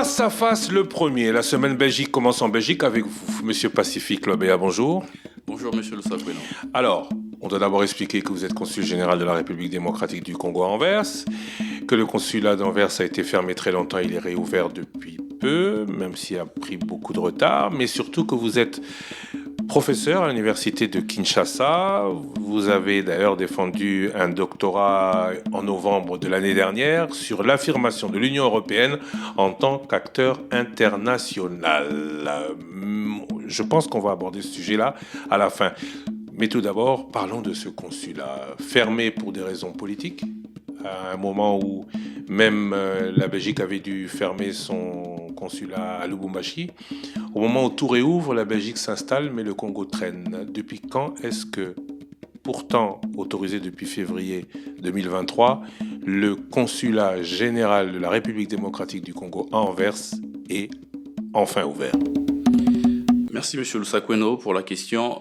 Face à face, le premier. La semaine Belgique commence en Belgique avec vous, Monsieur Pacifique Lobéa. Bonjour. Bonjour, Monsieur le Sakweno. Alors, on doit d'abord expliquer que vous êtes consul général de la République démocratique du Congo à Anvers, que le consulat d'Anvers a été fermé très longtemps, il est réouvert depuis peu, même s'il a pris beaucoup de retard, mais surtout que vous êtes professeur à l'université de Kinshasa. Vous avez d'ailleurs défendu un doctorat en novembre de l'année dernière sur l'affirmation de l'Union européenne en tant qu'acteur international. Je pense qu'on va aborder ce sujet-là à la fin. Mais tout d'abord, parlons de ce consulat fermé pour des raisons politiques, à un moment où même la Belgique avait dû fermer son consulat à Lubumbashi. Au moment où tout réouvre, la Belgique s'installe, mais le Congo traîne. Depuis quand est-ce que, pourtant autorisé depuis février 2023, le consulat général de la République démocratique du Congo à Anvers est enfin ouvert? Merci, Monsieur le Sakweno, pour la question.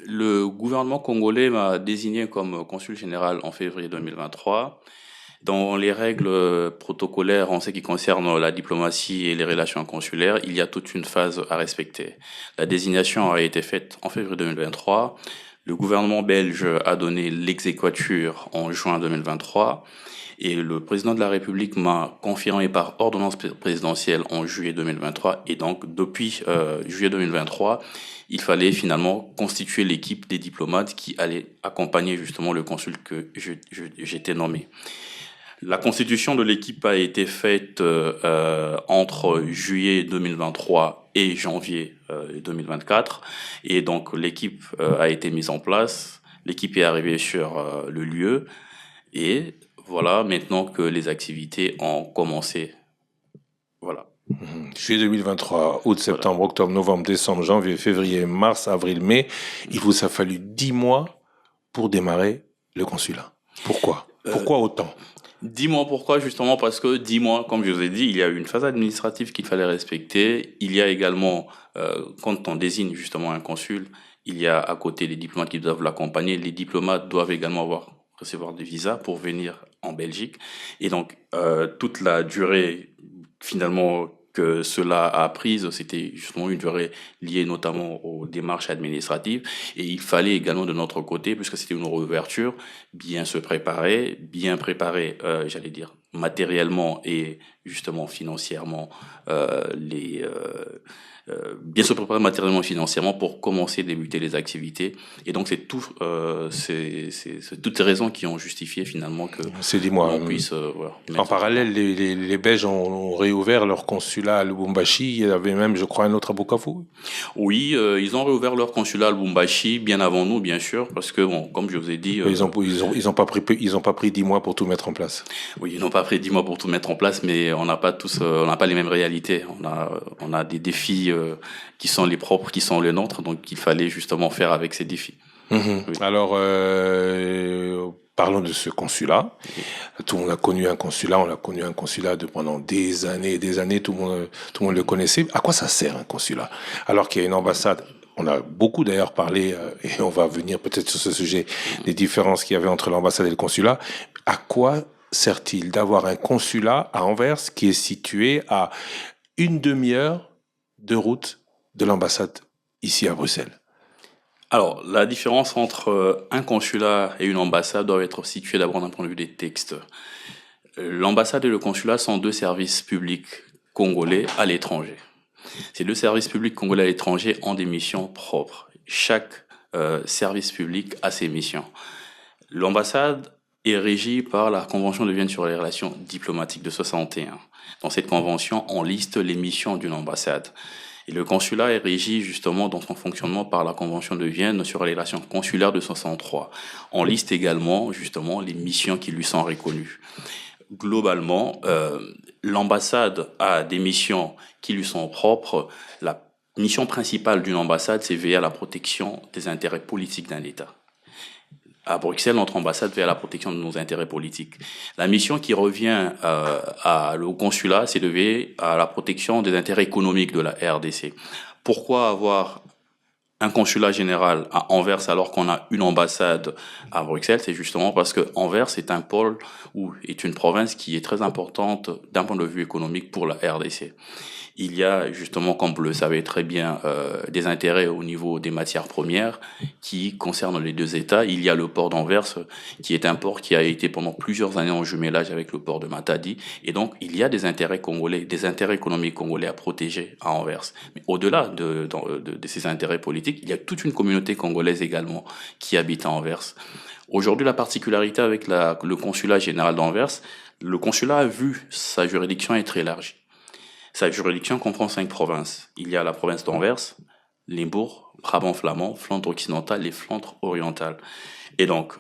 Le gouvernement congolais m'a désigné comme consul général en février 2023. Dans les règles protocolaires en ce qui concerne la diplomatie et les relations consulaires, il y a toute une phase à respecter. La désignation a été faite en février 2023. Le gouvernement belge a donné l'exéquatur en juin 2023. Et le président de la République m'a confirmé par ordonnance présidentielle en juillet 2023. Et donc, depuis juillet 2023, il fallait finalement constituer l'équipe des diplomates qui allait accompagner justement le consul que j'étais nommé. La constitution de l'équipe a été faite entre juillet 2023 et janvier 2024. Et donc, l'équipe a été mise en place. L'équipe est arrivée sur le lieu. Et voilà, maintenant que les activités ont commencé. Voilà. Juillet 2023, août, septembre, octobre, novembre, décembre, janvier, février, mars, avril, mai. Il vous a fallu 10 mois pour démarrer le consulat. Pourquoi autant 10 mois, pourquoi? Justement parce que 10 mois, comme je vous ai dit, il y a une phase administrative qu'il fallait respecter. Il y a également, quand on désigne justement un consul, il y a à côté les diplomates qui doivent l'accompagner. Les diplomates doivent également recevoir des visas pour venir en Belgique. Et donc, toute la durée, finalement, que cela a prise, c'était justement une durée liée notamment aux démarches administratives. Et il fallait également de notre côté, puisque c'était une réouverture, bien se préparer, bien préparer, j'allais dire, matériellement et justement financièrement, bien se préparer matériellement et financièrement pour commencer, débuter les activités. Et donc, c'est toutes ces raisons qui ont justifié finalement que on puisse... en parallèle, les Belges ont réouvert leur consulat à Lubumbashi. Il y avait même, je crois, un autre à Bukavu. Oui, ils ont réouvert leur consulat à Lubumbashi bien avant nous, bien sûr, parce que, bon, comme je vous ai dit... Ils ont pas pris 10 mois pour tout mettre en place. Oui, ils n'ont pas pris 10 mois pour tout mettre en place, mais on n'a pas les mêmes réalités. On a des défis qui sont les propres, qui sont les nôtres, donc il fallait justement faire avec ces défis. Oui. Alors, parlons de ce consulat. Tout le monde a connu un consulat, on a connu un consulat pendant des années, tout le monde le connaissait. À quoi ça sert un consulat? Alors qu'il y a une ambassade. On a beaucoup d'ailleurs parlé, et on va venir peut-être sur ce sujet, des différences qu'il y avait entre l'ambassade et le consulat. À quoi sert-il d'avoir un consulat à Anvers qui est situé à une demi-heure de route de l'ambassade ici à Bruxelles? Alors, la différence entre un consulat et une ambassade doit être située d'abord d'un point de vue des textes. L'ambassade et le consulat sont deux services publics congolais à l'étranger. Ces deux services publics congolais à l'étranger ont des missions propres. Chaque service public a ses missions. L'ambassade est régie par la Convention de Vienne sur les relations diplomatiques de 61. Dans cette convention, on liste les missions d'une ambassade. Et le consulat est régi justement dans son fonctionnement par la Convention de Vienne sur les relations consulaires de 63. On liste également justement les missions qui lui sont reconnues. Globalement, l'ambassade a des missions qui lui sont propres. La mission principale d'une ambassade, c'est veiller à la protection des intérêts politiques d'un État. À Bruxelles, notre ambassade veille à la protection de nos intérêts politiques. La mission qui revient au consulat, c'est de veiller à la protection des intérêts économiques de la RDC. Pourquoi avoir un consulat général à Anvers alors qu'on a une ambassade à Bruxelles, c'est justement parce que Anvers est un pôle ou est une province qui est très importante d'un point de vue économique pour la RDC. Il y a justement, comme vous le savez très bien, des intérêts au niveau des matières premières qui concernent les deux États. Il y a le port d'Anvers, qui est un port qui a été pendant plusieurs années en jumelage avec le port de Matadi. Et donc, il y a des intérêts congolais, des intérêts économiques congolais à protéger à Anvers. Mais au-delà de ces intérêts politiques, il y a toute une communauté congolaise également qui habite à Anvers. Aujourd'hui, la particularité avec le consulat général d'Anvers, le consulat a vu sa juridiction est très large. Sa juridiction comprend 5 provinces. Il y a la province d'Anvers, Limbourg, Brabant flamand, Flandre occidentale et Flandre orientale. Et donc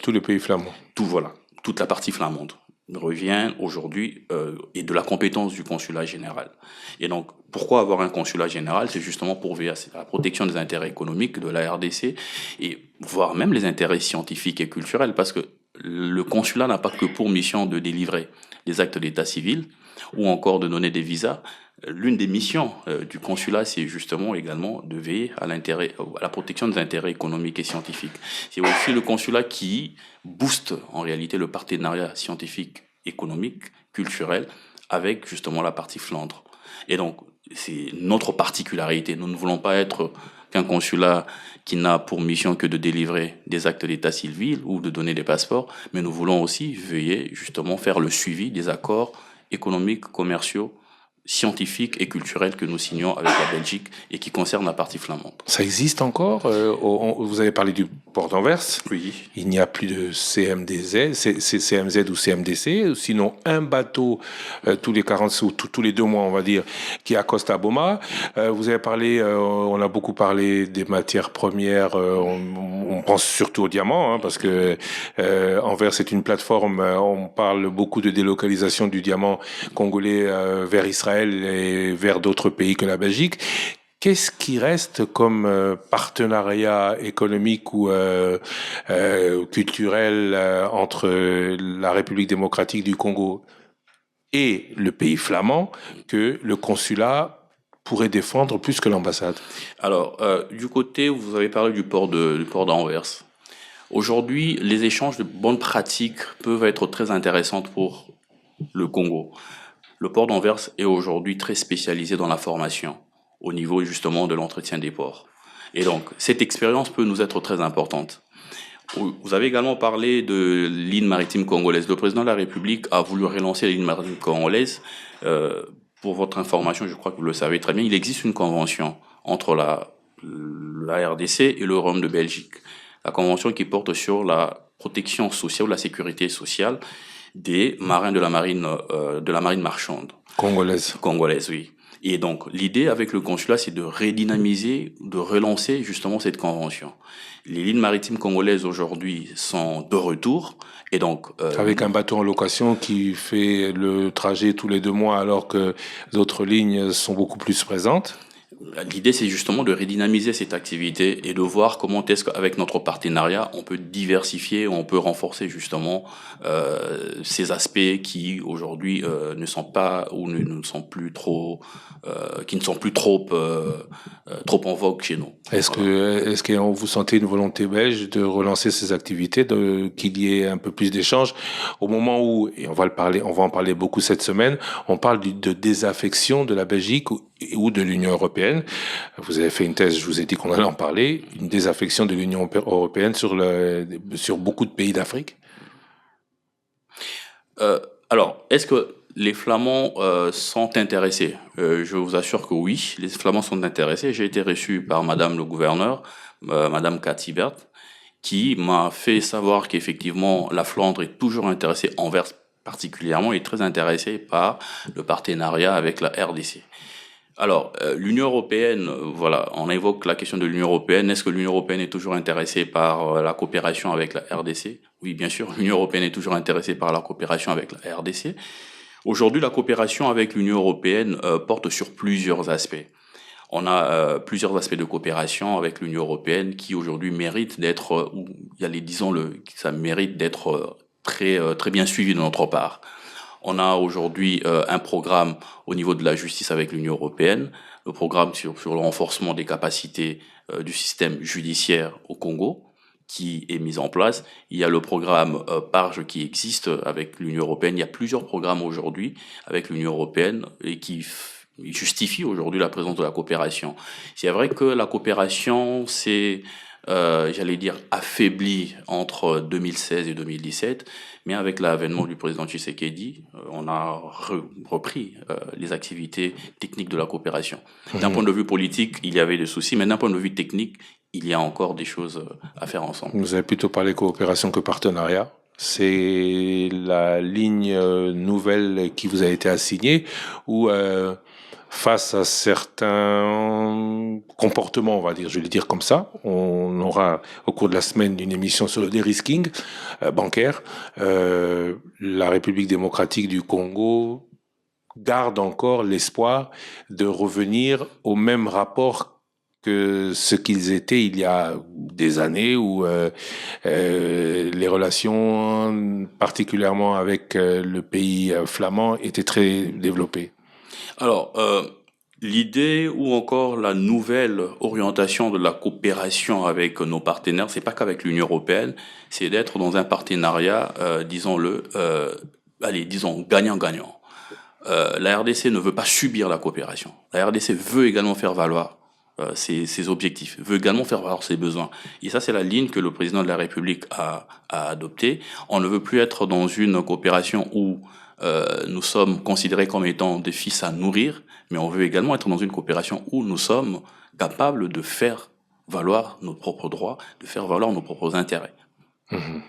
tous les pays flamands. Toute la partie flamande revient aujourd'hui et de la compétence du consulat général. Et donc, pourquoi avoir un consulat général? C'est justement pour veiller à la protection des intérêts économiques de la RDC et voire même les intérêts scientifiques et culturels, parce que le consulat n'a pas que pour mission de délivrer des actes d'état civil ou encore de donner des visas. L'une des missions du consulat, c'est justement également de veiller à la protection des intérêts économiques et scientifiques. C'est aussi le consulat qui booste en réalité le partenariat scientifique, économique, culturel avec justement la partie Flandre. Et donc, c'est notre particularité. Nous ne voulons pas être qu'un consulat qui n'a pour mission que de délivrer des actes d'état civil ou de donner des passeports, mais nous voulons aussi veiller justement faire le suivi des accords économiques, commerciaux, scientifiques et culturels que nous signons avec la Belgique et qui concernent la partie flamande. Ça existe encore vous avez parlé du port d'Anvers. Oui. Il n'y a plus de CMDZ, CMZ ou CMDC, sinon un bateau tous les 40 ou tous les 2 mois, on va dire, qui accoste à Boma. Vous avez parlé, on a beaucoup parlé des matières premières, on pense surtout aux diamants, parce que Anvers est une plateforme, on parle beaucoup de délocalisation du diamant congolais vers Israël et vers d'autres pays que la Belgique. Qu'est-ce qui reste comme partenariat économique ou culturel entre la République démocratique du Congo et le pays flamand que le consulat pourrait défendre plus que l'ambassade? Alors, du côté, vous avez parlé du port d'Anvers. Aujourd'hui, les échanges de bonnes pratiques peuvent être très intéressantes pour le Congo. Le port d'Anvers est aujourd'hui très spécialisé dans la formation, au niveau justement de l'entretien des ports. Et donc, cette expérience peut nous être très importante. Vous avez également parlé de ligne maritime congolaise. Le président de la République a voulu relancer la ligne maritime congolaise. Pour votre information, je crois que vous le savez très bien, il existe une convention entre la RDC et le Royaume de Belgique. La convention qui porte sur la protection sociale ou la sécurité sociale des marins de la marine marchande. Congolaise, oui. Et donc, l'idée avec le consulat, c'est de redynamiser, de relancer justement cette convention. Les lignes maritimes congolaises aujourd'hui sont de retour. Et donc, avec un bateau en location qui fait le trajet tous les 2 mois alors que d'autres lignes sont beaucoup plus présentes. L'idée, c'est justement de redynamiser cette activité et de voir comment est-ce qu'avec notre partenariat, on peut diversifier, on peut renforcer justement ces aspects qui aujourd'hui ne sont pas ou ne sont plus trop, qui ne sont plus trop en vogue chez nous. Est-ce que vous sentez une volonté belge de relancer ces activités, qu'il y ait un peu plus d'échanges au moment où, et on va en parler beaucoup cette semaine, on parle de désaffection de la Belgique ou de l'Union européenne. Vous avez fait une thèse, je vous ai dit qu'on allait en parler, une désaffection de l'Union européenne sur beaucoup de pays d'Afrique. Alors, est-ce que les Flamands sont intéressés? Je vous assure que oui, les Flamands sont intéressés. J'ai été reçu par Madame le gouverneur, Madame Cathy Bert, qui m'a fait savoir qu'effectivement la Flandre est toujours intéressée, Anvers particulièrement, est très intéressée par le partenariat avec la RDC. Alors, l'Union européenne, voilà, on évoque la question de l'Union européenne. Est-ce que l'Union européenne est toujours intéressée par la coopération avec la RDC? Oui, bien sûr, l'Union européenne est toujours intéressée par la coopération avec la RDC. Aujourd'hui, la coopération avec l'Union européenne porte sur plusieurs aspects. On a plusieurs aspects de coopération avec l'Union européenne qui aujourd'hui méritent d'être, ça mérite d'être très bien suivi de notre part. On a aujourd'hui un programme au niveau de la justice avec l'Union européenne, le programme sur le renforcement des capacités du système judiciaire au Congo qui est mis en place. Il y a le programme PARGE qui existe avec l'Union européenne. Il y a plusieurs programmes aujourd'hui avec l'Union européenne et qui justifient aujourd'hui la présence de la coopération. C'est vrai que la coopération, c'est j'allais dire affaibli entre 2016 et 2017, mais avec l'avènement du président Tshisekedi, on a repris les activités techniques de la coopération. D'un point de vue politique, il y avait des soucis, mais d'un point de vue technique, il y a encore des choses à faire ensemble. Vous avez plutôt parlé coopération que partenariat. C'est la ligne nouvelle qui vous a été assignée ou face à certains comportements, on va dire, je vais le dire comme ça, on aura au cours de la semaine une émission sur le dérisking bancaire. La République démocratique du Congo garde encore l'espoir de revenir au même rapport que ce qu'ils étaient il y a des années où les relations, particulièrement avec le pays flamand, étaient très développées. Alors, l'idée ou encore la nouvelle orientation de la coopération avec nos partenaires, c'est pas qu'avec l'Union européenne, c'est d'être dans un partenariat, disons-le, disons gagnant-gagnant. La RDC ne veut pas subir la coopération. La RDC veut également faire valoir ses objectifs, veut également faire valoir ses besoins. Et ça, c'est la ligne que le président de la République a adoptée. On ne veut plus être dans une coopération où nous sommes considérés comme étant des fils à nourrir, mais on veut également être dans une coopération où nous sommes capables de faire valoir nos propres droits, de faire valoir nos propres intérêts.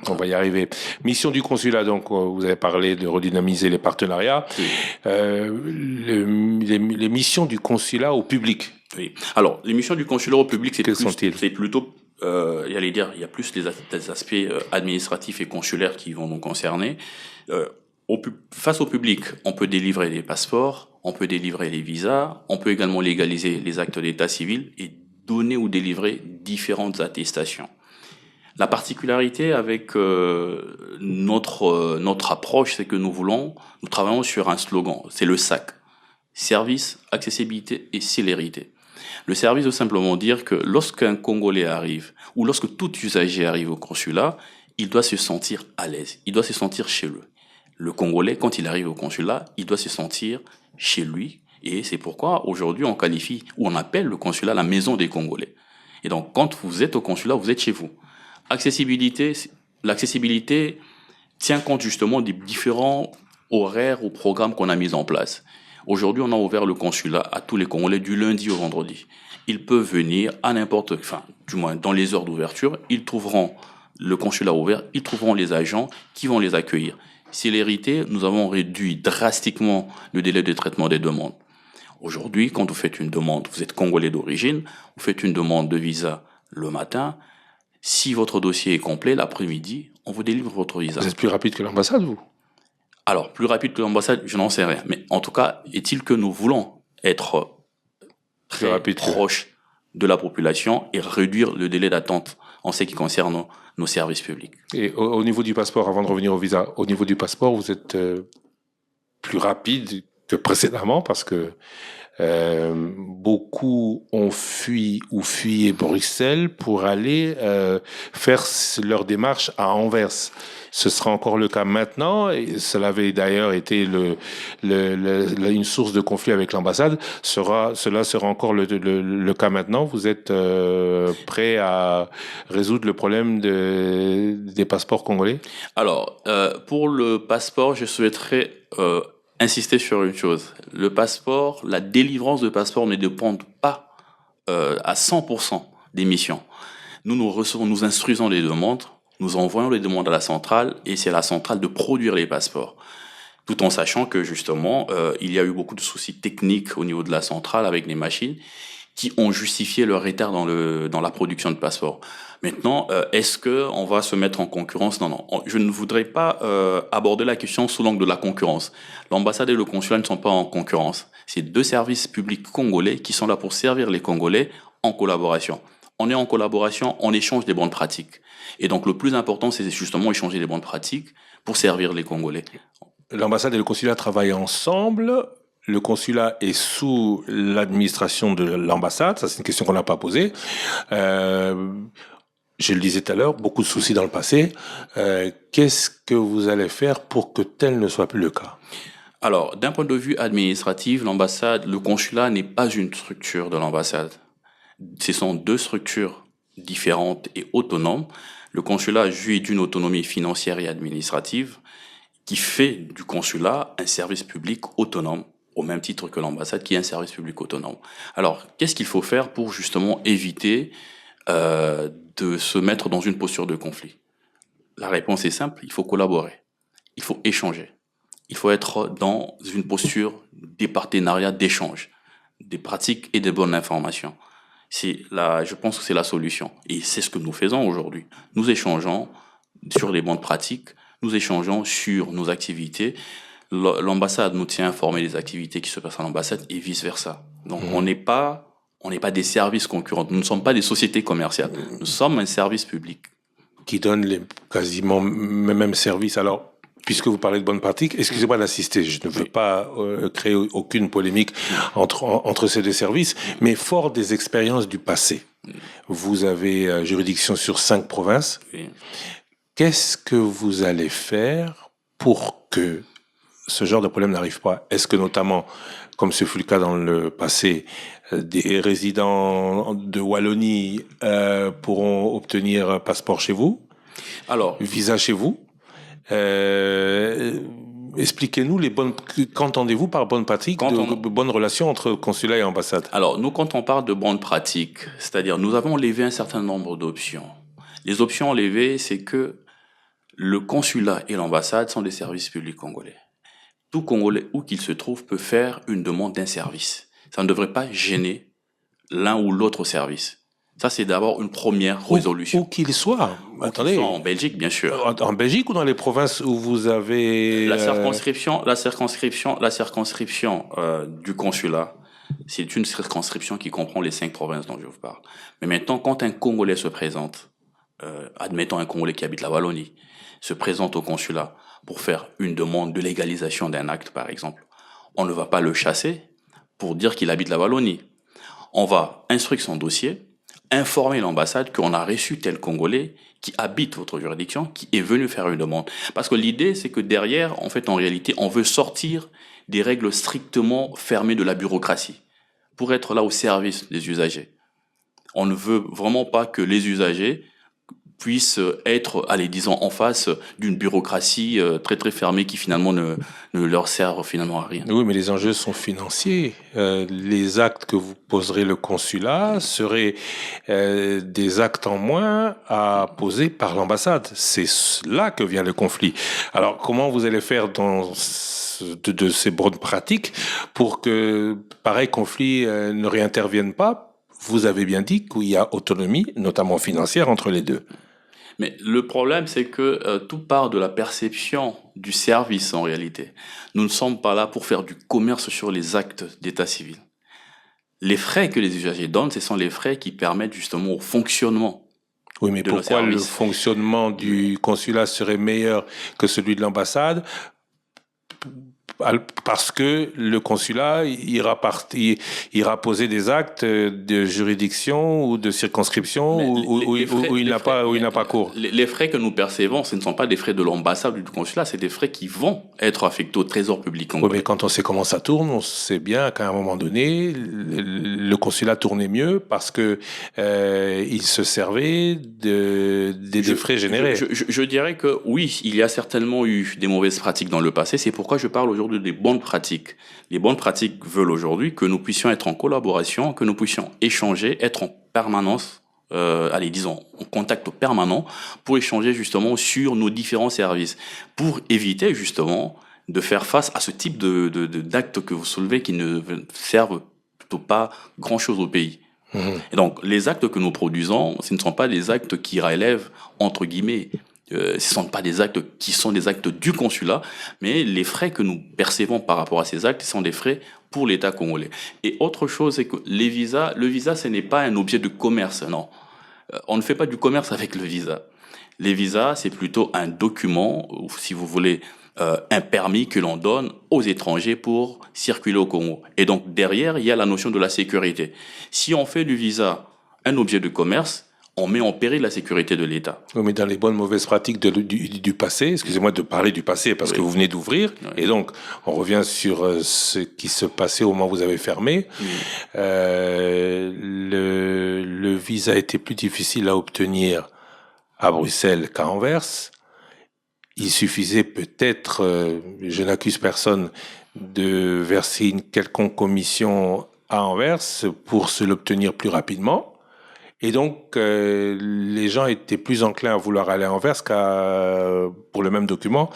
On va y arriver. Mission du consulat, donc vous avez parlé de redynamiser les partenariats. Oui. Les missions du consulat au public. Oui. Alors, les missions du consulat au public, c'est plutôt, j'allais dire, il y a plus des aspects administratifs et consulaires qui vont nous concerner. Face au public, on peut délivrer les passeports, on peut délivrer les visas, on peut également légaliser les actes d'état civil et donner ou délivrer différentes attestations. La particularité avec notre approche, c'est que nous travaillons sur un slogan, c'est le SAC. Service, accessibilité et célérité. Le service veut simplement dire que lorsqu'un Congolais arrive, ou lorsque tout usager arrive au consulat, il doit se sentir à l'aise, il doit se sentir chez lui. Le Congolais, quand il arrive au consulat, il doit se sentir chez lui, et c'est pourquoi aujourd'hui on qualifie, ou on appelle le consulat la maison des Congolais. Et donc quand vous êtes au consulat, vous êtes chez vous. L'accessibilité tient compte justement des différents horaires ou programmes qu'on a mis en place. Aujourd'hui, on a ouvert le consulat à tous les Congolais du lundi au vendredi. Ils peuvent venir à du moins dans les heures d'ouverture, ils trouveront le consulat ouvert, ils trouveront les agents qui vont les accueillir. Célérité, nous avons réduit drastiquement le délai de traitement des demandes. Aujourd'hui, quand vous faites une demande, vous êtes Congolais d'origine, vous faites une demande de visa le matin. Si votre dossier est complet, l'après-midi, on vous délivre votre visa. Vous êtes plus rapide que l'ambassade, vous ? Alors, plus rapide que l'ambassade, je n'en sais rien. Mais en tout cas, est-il que nous voulons être très proches de la population et réduire le délai d'attente en ce qui concerne nos services publics. Et au niveau du passeport, avant de revenir au visa, au niveau du passeport, vous êtes plus rapide que précédemment parce que beaucoup ont fui ou fuyé Bruxelles pour aller faire leur démarche à Anvers. Ce sera encore le cas maintenant, et cela avait d'ailleurs été une source de conflit avec l'ambassade. Cela sera encore le cas maintenant. Vous êtes prêt à résoudre le problème des passeports congolais? Alors, pour le passeport, je souhaiterais insister sur une chose. Le passeport, la délivrance de passeport ne dépend pas à 100% des missions. Nous instruisons les demandes. Nous envoyons les demandes à la centrale et c'est à la centrale de produire les passeports. Tout en sachant que justement, il y a eu beaucoup de soucis techniques au niveau de la centrale avec les machines qui ont justifié leur retard dans la production de passeports. Maintenant, est-ce que on va se mettre en concurrence? Non. Je ne voudrais pas aborder la question sous l'angle de la concurrence. L'ambassade et le consulat ne sont pas en concurrence. C'est deux services publics congolais qui sont là pour servir les Congolais en collaboration. On est en collaboration, on échange des bonnes pratiques. Et donc, le plus important, c'est justement échanger des bonnes pratiques pour servir les Congolais. L'ambassade et le consulat travaillent ensemble, le consulat est sous l'administration de l'ambassade. Ça, c'est une question qu'on n'a pas posée. Je le disais tout à l'heure, beaucoup de soucis dans le passé. Qu'est-ce que vous allez faire pour que tel ne soit plus le cas? Alors, d'un point de vue administratif, l'ambassade, le consulat n'est pas une structure de l'ambassade. Ce sont deux structures différentes et autonomes. Le consulat jouit d'une autonomie financière et administrative qui fait du consulat un service public autonome, au même titre que l'ambassade qui est un service public autonome. Alors, qu'est-ce qu'il faut faire pour justement éviter de se mettre dans une posture de conflit? La réponse est simple, il faut collaborer, il faut échanger. Il faut être dans une posture des partenariats d'échange, des pratiques et des bonnes informations. Je pense que c'est la solution. Et c'est ce que nous faisons aujourd'hui. Nous échangeons sur les bonnes pratiques, nous échangeons sur nos activités. L'ambassade nous tient informés des activités qui se passent à l'ambassade et vice-versa. Donc on n'est pas des services concurrents. Nous ne sommes pas des sociétés commerciales. Nous sommes un service public. Qui donne quasiment les mêmes services. Alors, puisque vous parlez de bonnes pratiques, excusez-moi d'insister, je ne veux pas créer aucune polémique entre ces deux services, mais fort des expériences du passé. Vous avez juridiction sur 5 provinces. Oui. Qu'est-ce que vous allez faire pour que ce genre de problème n'arrive pas? Est-ce que notamment, comme ce fut le cas dans le passé, des résidents de Wallonie pourront obtenir un passeport chez vous? Alors, Visa chez vous? Expliquez-nous qu'entendez-vous par bonne pratique, bonne relation entre consulat et ambassade? Alors, nous, quand on parle de bonnes pratiques, c'est-à-dire nous avons levé un certain nombre d'options. Les options levées, c'est que le consulat et l'ambassade sont des services publics congolais. Tout Congolais, où qu'il se trouve, peut faire une demande d'un service. Ça ne devrait pas gêner l'un ou l'autre service. Ça, c'est d'abord une première résolution. Où qu'il soit. Attendez. En Belgique, bien sûr. En Belgique ou dans les provinces où vous avez... La circonscription du consulat, c'est une circonscription qui comprend les 5 provinces dont je vous parle. Mais maintenant, quand un Congolais se présente, admettons un Congolais qui habite la Wallonie, se présente au consulat pour faire une demande de légalisation d'un acte, par exemple, on ne va pas le chasser pour dire qu'il habite la Wallonie. On va instruire son dossier, informer l'ambassade qu'on a reçu tel Congolais qui habite votre juridiction, qui est venu faire une demande. Parce que l'idée, c'est que derrière, en fait, en réalité, on veut sortir des règles strictement fermées de la bureaucratie pour être là au service des usagers. On ne veut vraiment pas que les usagers puissent être, disons, en face d'une bureaucratie très très fermée qui finalement ne leur sert finalement à rien. Oui, mais les enjeux sont financiers. Les actes que vous poserez le consulat seraient des actes en moins à poser par l'ambassade. C'est là que vient le conflit. Alors, comment vous allez faire de ces bonnes pratiques pour que pareil conflit ne réintervienne pas? Vous avez bien dit qu'il y a autonomie, notamment financière, entre les deux. Mais le problème, c'est que tout part de la perception du service en réalité. Nous ne sommes pas là pour faire du commerce sur les actes d'état civil. Les frais que les usagers donnent, ce sont les frais qui permettent justement au fonctionnement. Oui, mais pourquoi le fonctionnement du consulat serait meilleur que celui de l'ambassade? Parce que le consulat ira poser des actes de juridiction ou de circonscription où il n'a pas cours. Les frais que nous percevons, ce ne sont pas des frais de l'ambassade ou du consulat, c'est des frais qui vont être affectés au trésor public congolais. Oui, mais quand on sait comment ça tourne, on sait bien qu'à un moment donné, le consulat tournait mieux parce que il se servait des frais générés. Je dirais que oui, il y a certainement eu des mauvaises pratiques dans le passé. C'est pourquoi je parle aujourd'hui des bonnes pratiques. Les bonnes pratiques veulent aujourd'hui que nous puissions être en collaboration, que nous puissions échanger, être en permanence, disons, en contact permanent pour échanger justement sur nos différents services, pour éviter justement de faire face à ce type d'actes que vous soulevez qui ne servent plutôt pas grand-chose au pays. Et donc, les actes que nous produisons, ce ne sont pas des actes qui relèvent, entre guillemets, ce ne sont pas des actes qui sont des actes du consulat, mais les frais que nous percevons par rapport à ces actes sont des frais pour l'État congolais. Et autre chose, c'est que le visa, ce n'est pas un objet de commerce, non. On ne fait pas du commerce avec le visa. Les visas, c'est plutôt un document, ou si vous voulez, un permis que l'on donne aux étrangers pour circuler au Congo. Et donc derrière, il y a la notion de la sécurité. Si on fait du visa un objet de commerce, on met en péril la sécurité de l'État. Oui, mais dans les bonnes mauvaises pratiques du passé, excusez-moi de parler du passé parce que vous venez d'ouvrir, et donc on revient sur ce qui se passait au moment où vous avez fermé. Le visa était plus difficile à obtenir à Bruxelles qu'à Anvers. Il suffisait peut-être, je n'accuse personne, de verser une quelconque commission à Anvers pour se l'obtenir plus rapidement. Et donc, les gens étaient plus enclins à vouloir aller à Anvers pour le même document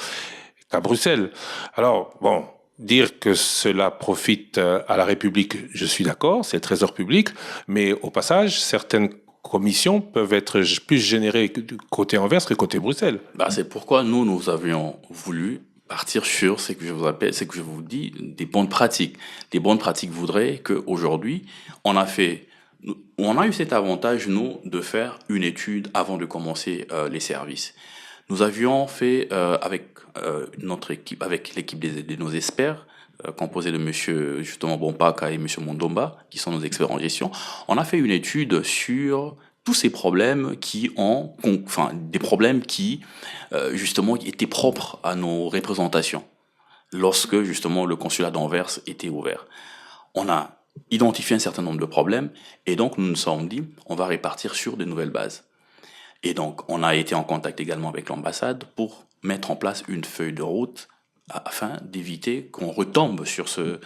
qu'à Bruxelles. Alors, bon, dire que cela profite à la République, je suis d'accord, c'est le trésor public, mais au passage, certaines commissions peuvent être plus générées côté Anvers que côté Bruxelles. C'est pourquoi nous avions voulu partir sur ce que je vous dis, des bonnes pratiques. Les bonnes pratiques voudraient qu'aujourd'hui, on a eu cet avantage, nous, de faire une étude avant de commencer les services. Nous avions fait avec notre équipe, avec l'équipe de nos experts, composée de monsieur justement Bompaka et monsieur Mondomba, qui sont nos experts en gestion. On a fait une étude sur tous ces problèmes des problèmes qui justement étaient propres à nos représentations lorsque justement le consulat d'Anvers était ouvert. On a identifié un certain nombre de problèmes et donc nous nous sommes dit on va répartir sur de nouvelles bases. Et donc on a été en contact également avec l'ambassade pour mettre en place une feuille de route afin d'éviter qu'on retombe sur ce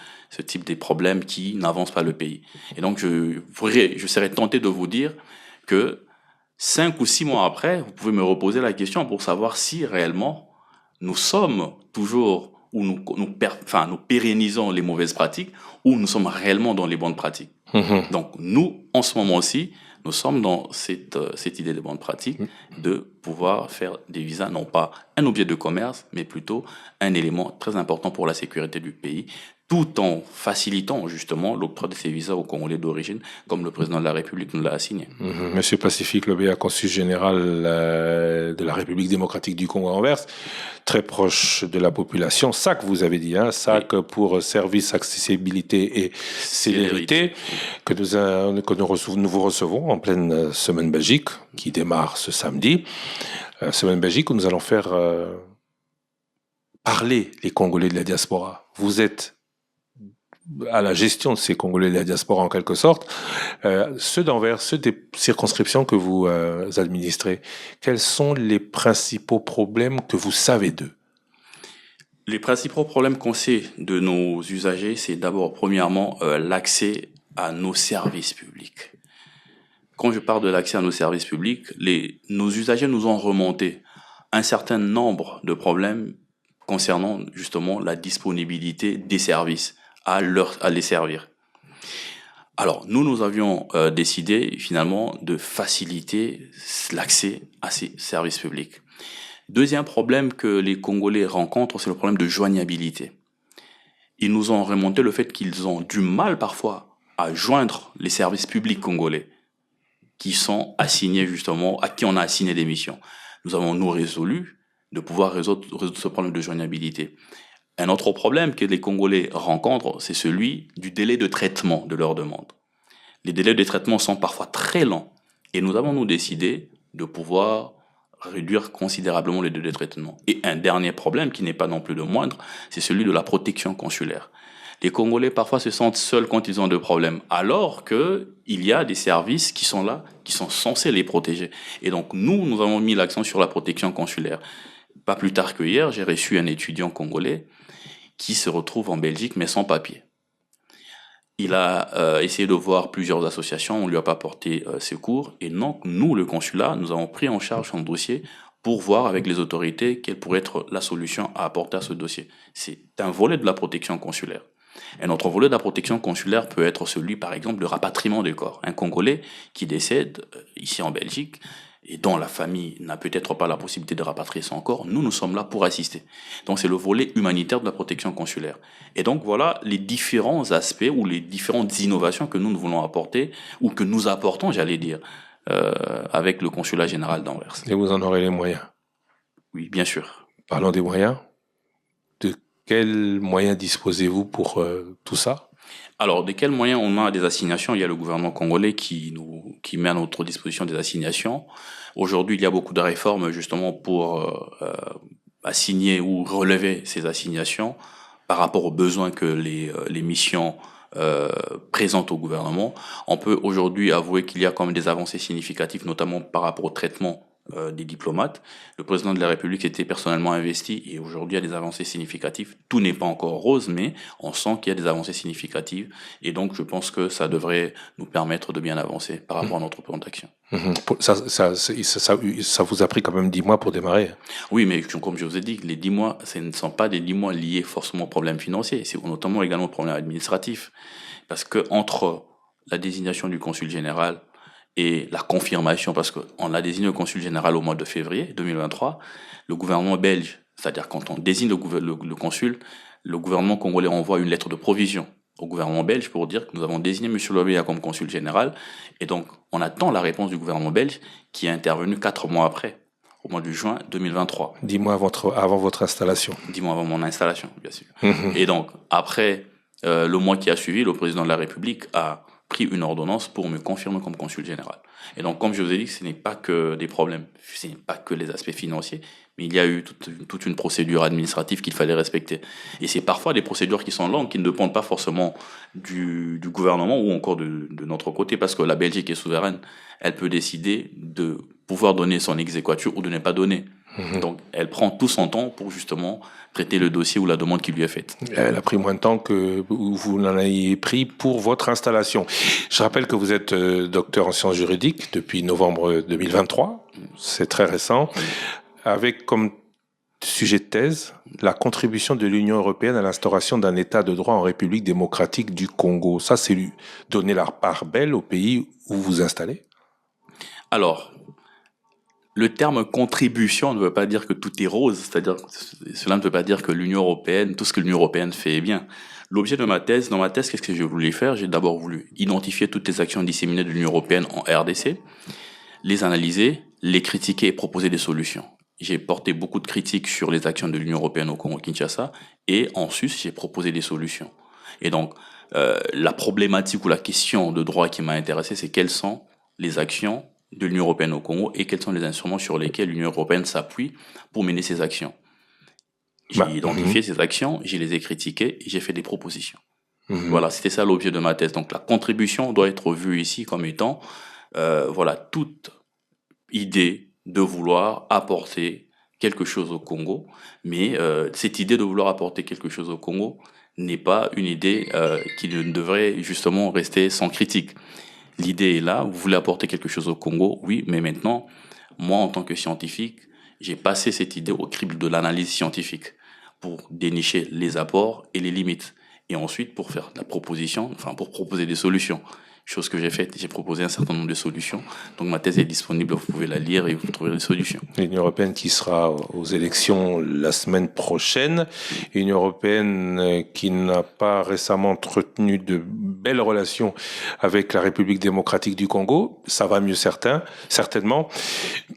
type de problèmes qui n'avancent pas le pays. Et donc je serais tenté de vous dire que 5 ou 6 mois après, vous pouvez me reposer la question pour savoir si réellement nous sommes toujours où nous pérennisons les mauvaises pratiques ou nous sommes réellement dans les bonnes pratiques. Donc nous, en ce moment-ci, nous sommes dans cette idée de bonne pratique de pouvoir faire des visas, non pas un objet de commerce, mais plutôt un élément très important pour la sécurité du pays, tout en facilitant justement l'octroi de ces visas aux Congolais d'origine, comme le président de la République nous l'a assigné. Monsieur Pacifique Lobéa, consul général de la République démocratique du Congo à Anvers, très proche de la population. SAC, vous avez dit, SAC oui. Pour service, accessibilité et célérité, que nous vous recevons en pleine semaine Belgique, qui démarre ce samedi. Semaine Belgique où nous allons faire parler les Congolais de la diaspora. Vous êtes à la gestion de ces Congolais de la diaspora en quelque sorte, ceux d'Anvers, ceux des circonscriptions que vous administrez, quels sont les principaux problèmes que vous savez d'eux? Les principaux problèmes qu'on sait de nos usagers, c'est d'abord, premièrement, l'accès à nos services publics. Quand je parle de l'accès à nos services publics, nos usagers nous ont remonté un certain nombre de problèmes concernant justement la disponibilité des services à les servir. Alors, nous avions décidé finalement de faciliter l'accès à ces services publics. Deuxième problème que les Congolais rencontrent, c'est le problème de joignabilité. Ils nous ont remonté le fait qu'ils ont du mal parfois à joindre les services publics congolais qui sont assignés justement, à qui on a assigné des missions. Nous avons résolu de pouvoir résoudre ce problème de joignabilité. Un autre problème que les Congolais rencontrent, c'est celui du délai de traitement de leurs demandes. Les délais de traitement sont parfois très lents et nous avons décidé de pouvoir réduire considérablement les délais de traitement. Et un dernier problème qui n'est pas non plus le moindre, c'est celui de la protection consulaire. Les Congolais parfois se sentent seuls quand ils ont des problèmes, alors que il y a des services qui sont là, qui sont censés les protéger. Et donc nous avons mis l'accent sur la protection consulaire. Pas plus tard que hier, j'ai reçu un étudiant congolais qui se retrouve en Belgique mais sans papier. Il a essayé de voir plusieurs associations, on lui a pas porté secours, et donc nous, le consulat, nous avons pris en charge son dossier pour voir avec les autorités quelle pourrait être la solution à apporter à ce dossier. C'est un volet de la protection consulaire. Un autre volet de la protection consulaire peut être celui, par exemple, de rapatriement des corps. Un Congolais qui décède ici en Belgique et dont la famille n'a peut-être pas la possibilité de rapatrier son corps, nous sommes là pour assister. Donc c'est le volet humanitaire de la protection consulaire. Et donc voilà les différents aspects ou les différentes innovations que nous voulons apporter, ou que nous apportons, j'allais dire, avec le consulat général d'Anvers. Et vous en aurez les moyens? Oui, bien sûr. Parlons des moyens. quels moyens disposez-vous pour tout ça? Alors, de quels moyens on a des assignations? Il y a le gouvernement congolais qui met à notre disposition des assignations. Aujourd'hui, il y a beaucoup de réformes justement pour assigner ou relever ces assignations par rapport aux besoins que les missions présentent au gouvernement. On peut aujourd'hui avouer qu'il y a quand même des avancées significatives, notamment par rapport au traitement des diplomates. Le président de la République était personnellement investi et aujourd'hui il y a des avancées significatives. Tout n'est pas encore rose, mais on sent qu'il y a des avancées significatives et donc je pense que ça devrait nous permettre de bien avancer par rapport à notre plan d'action. Ça vous a pris quand même 10 mois pour démarrer. Oui, mais comme je vous ai dit, les 10 mois, ce ne sont pas des 10 mois liés forcément aux problèmes financiers, c'est notamment également aux problèmes administratifs. Parce que entre la désignation du consul général et la confirmation, parce qu'on a désigné le consul général au mois de février 2023, le gouvernement belge, c'est-à-dire quand on désigne le consul, le gouvernement congolais envoie une lettre de provision au gouvernement belge pour dire que nous avons désigné M. Lobeya comme consul général, et donc on attend la réponse du gouvernement belge qui est intervenue 4 mois après, au mois de juin 2023. 10 mois avant votre installation. 10 mois avant mon installation, bien sûr. Et donc, après le mois qui a suivi, le président de la République a pris une ordonnance pour me confirmer comme consul général. Et donc, comme je vous ai dit, ce n'est pas que des problèmes, ce n'est pas que les aspects financiers, mais il y a eu toute une procédure administrative qu'il fallait respecter. Et c'est parfois des procédures qui sont longues, qui ne dépendent pas forcément du gouvernement ou encore de notre côté, parce que la Belgique est souveraine. Elle peut décider de pouvoir donner son exéquatur ou de ne pas donner. Donc, elle prend tout son temps pour justement traiter le dossier ou la demande qui lui est faite. Elle a pris moins de temps que vous n'en ayez pris pour votre installation. Je rappelle que vous êtes docteur en sciences juridiques depuis novembre 2023. C'est très récent. Avec comme sujet de thèse la contribution de l'Union européenne à l'instauration d'un État de droit en République démocratique du Congo. Ça, c'est donner la part belle au pays où vous vous installez? Alors, le terme contribution ne veut pas dire que tout est rose, c'est-à-dire cela ne veut pas dire que l'Union européenne, tout ce que l'Union européenne fait est bien. L'objet de ma thèse, qu'est-ce que j'ai voulu faire? J'ai d'abord voulu identifier toutes les actions disséminées de l'Union européenne en RDC, les analyser, les critiquer et proposer des solutions. J'ai porté beaucoup de critiques sur les actions de l'Union européenne au Congo-Kinshasa et ensuite j'ai proposé des solutions. Et donc, la problématique ou la question de droit qui m'a intéressé, c'est quelles sont les actions de l'Union européenne au Congo et quels sont les instruments sur lesquels l'Union européenne s'appuie pour mener ses actions. J'ai identifié ces actions, je les ai critiquées et j'ai fait des propositions. Voilà, c'était ça l'objet de ma thèse. Donc la contribution doit être vue ici comme étant toute idée de vouloir apporter quelque chose au Congo, mais cette idée de vouloir apporter quelque chose au Congo n'est pas une idée qui ne devrait justement rester sans critique. L'idée est là, vous voulez apporter quelque chose au Congo, oui, mais maintenant, moi, en tant que scientifique, j'ai passé cette idée au crible de l'analyse scientifique pour dénicher les apports et les limites. Et ensuite, pour faire la proposition, pour proposer des solutions. Chose que j'ai faite, j'ai proposé un certain nombre de solutions. Donc ma thèse est disponible, vous pouvez la lire et vous trouverez des solutions. L'Union européenne qui sera aux élections la semaine prochaine, l'Union européenne qui n'a pas récemment entretenu de belles relations avec la République démocratique du Congo, ça va mieux certainement.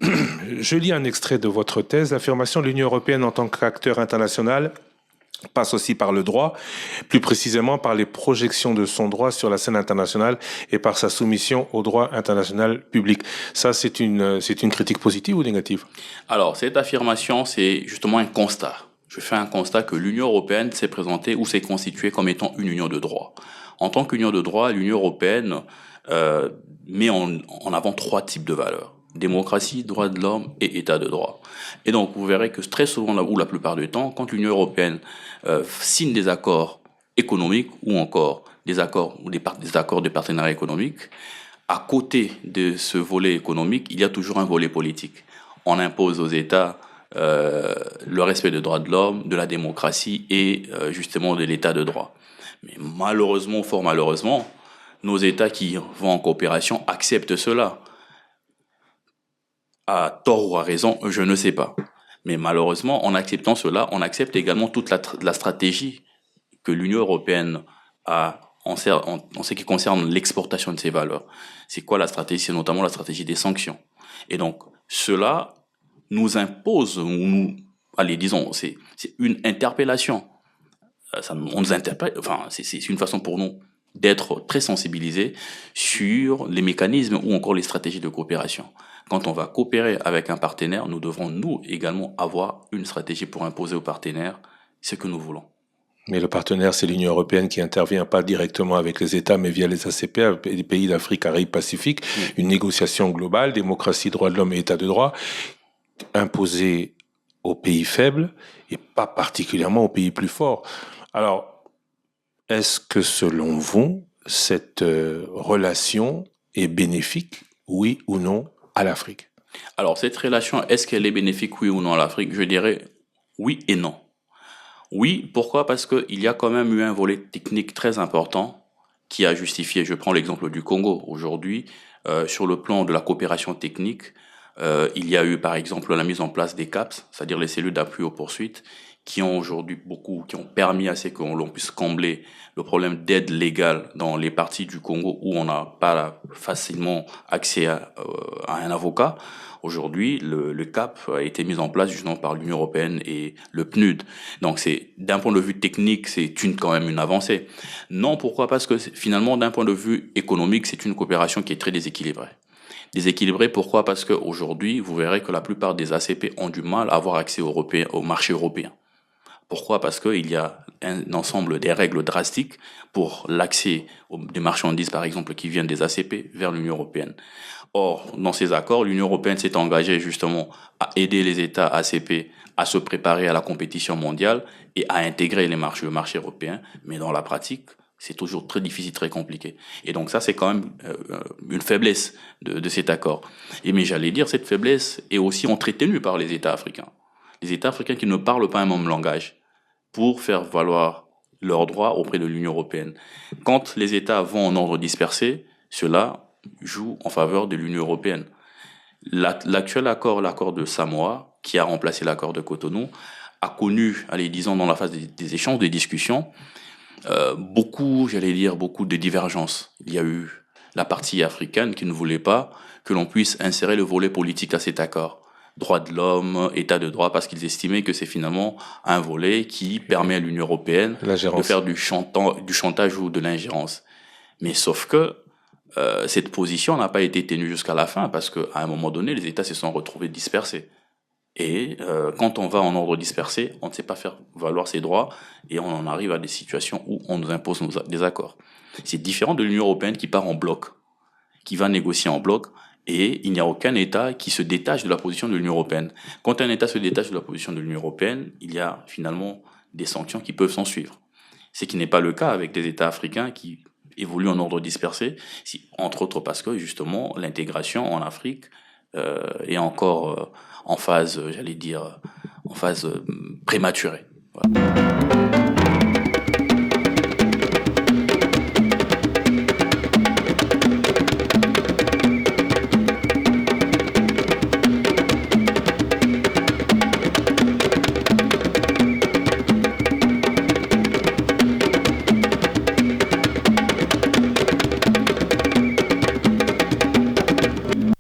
Je lis un extrait de votre thèse, l'affirmation de l'Union européenne en tant qu'acteur international passe aussi par le droit, plus précisément par les projections de son droit sur la scène internationale et par sa soumission au droit international public. Ça, c'est une critique positive ou négative? Alors, cette affirmation, c'est justement un constat. Je fais un constat que l'Union européenne s'est présentée ou s'est constituée comme étant une union de droit. En tant qu'union de droit, l'Union européenne met en avant 3 types de valeurs. Démocratie, droits de l'homme et état de droit. Et donc, vous verrez que très souvent, ou la plupart du temps, quand l'Union européenne signe des accords économiques ou encore des accords de partenariat économique, à côté de ce volet économique, il y a toujours un volet politique. On impose aux États le respect des droits de l'homme, de la démocratie et justement de l'état de droit. Mais malheureusement, fort malheureusement, nos États qui vont en coopération acceptent cela. À tort ou à raison, je ne sais pas. Mais malheureusement, en acceptant cela, on accepte également toute la stratégie que l'Union européenne a en ce qui concerne l'exportation de ses valeurs. C'est quoi la stratégie? C'est notamment la stratégie des sanctions. Et donc, cela nous impose, c'est une interpellation on nous interpelle, c'est une façon pour nous d'être très sensibilisés sur les mécanismes ou encore les stratégies de coopération. Quand on va coopérer avec un partenaire, nous devrons, nous, également, avoir une stratégie pour imposer aux partenaires ce que nous voulons. Mais le partenaire, c'est l'Union européenne qui intervient pas directement avec les États, mais via les ACP, les pays d'Afrique, Caraïbes, Pacifique. Une négociation globale, démocratie, droits de l'homme et État de droit, imposée aux pays faibles et pas particulièrement aux pays plus forts. Alors, est-ce que selon vous, cette relation est bénéfique, oui ou non, à l'Afrique? Alors, cette relation, est-ce qu'elle est bénéfique, oui ou non, à l'Afrique? Je dirais oui et non. Oui, pourquoi? Parce qu'il y a quand même eu un volet technique très important qui a justifié. Je prends l'exemple du Congo. Aujourd'hui, sur le plan de la coopération technique, il y a eu par exemple la mise en place des CAPS, c'est-à-dire les cellules d'appui aux poursuites, qui ont permis à ce que l'on puisse combler le problème d'aide légale dans les parties du Congo où on n'a pas facilement accès à un avocat. Aujourd'hui, le CAP a été mis en place justement par l'Union européenne et le PNUD. Donc d'un point de vue technique, c'est quand même une avancée. Non, pourquoi? Parce que finalement, d'un point de vue économique, c'est une coopération qui est très déséquilibrée. Déséquilibré, pourquoi? Parce qu'aujourd'hui, vous verrez que la plupart des ACP ont du mal à avoir accès au marché européen. Pourquoi? Parce qu'il y a un ensemble des règles drastiques pour l'accès des marchandises, par exemple, qui viennent des ACP vers l'Union européenne. Or, dans ces accords, l'Union européenne s'est engagée justement à aider les États ACP à se préparer à la compétition mondiale et à intégrer le marché européen. Mais dans la pratique, c'est toujours très difficile, très compliqué. Et donc ça, c'est quand même une faiblesse de cet accord. Mais j'allais dire, cette faiblesse est aussi entretenue par les États africains. Les États africains qui ne parlent pas un même langage pour faire valoir leurs droits auprès de l'Union européenne. Quand les États vont en ordre dispersé, cela joue en faveur de l'Union européenne. L'actuel accord, l'accord de Samoa, qui a remplacé l'accord de Cotonou, a connu, disons dans la phase des échanges, des discussions, beaucoup de divergences. Il y a eu la partie africaine qui ne voulait pas que l'on puisse insérer le volet politique à cet accord. Droits de l'homme, état de droit, parce qu'ils estimaient que c'est finalement un volet qui permet à l'Union européenne de faire du chantage ou de l'ingérence. Mais sauf que cette position n'a pas été tenue jusqu'à la fin, parce qu'à un moment donné, les États se sont retrouvés dispersés. Et quand on va en ordre dispersé, on ne sait pas faire valoir ses droits et on en arrive à des situations où on nous impose des accords. C'est différent de l'Union européenne qui part en bloc, qui va négocier en bloc, et il n'y a aucun État qui se détache de la position de l'Union européenne. Quand un État se détache de la position de l'Union européenne, il y a finalement des sanctions qui peuvent s'en suivre. Ce qui n'est pas le cas avec des États africains qui évoluent en ordre dispersé, entre autres parce que justement l'intégration en Afrique est encore en phase prématurée. Voilà.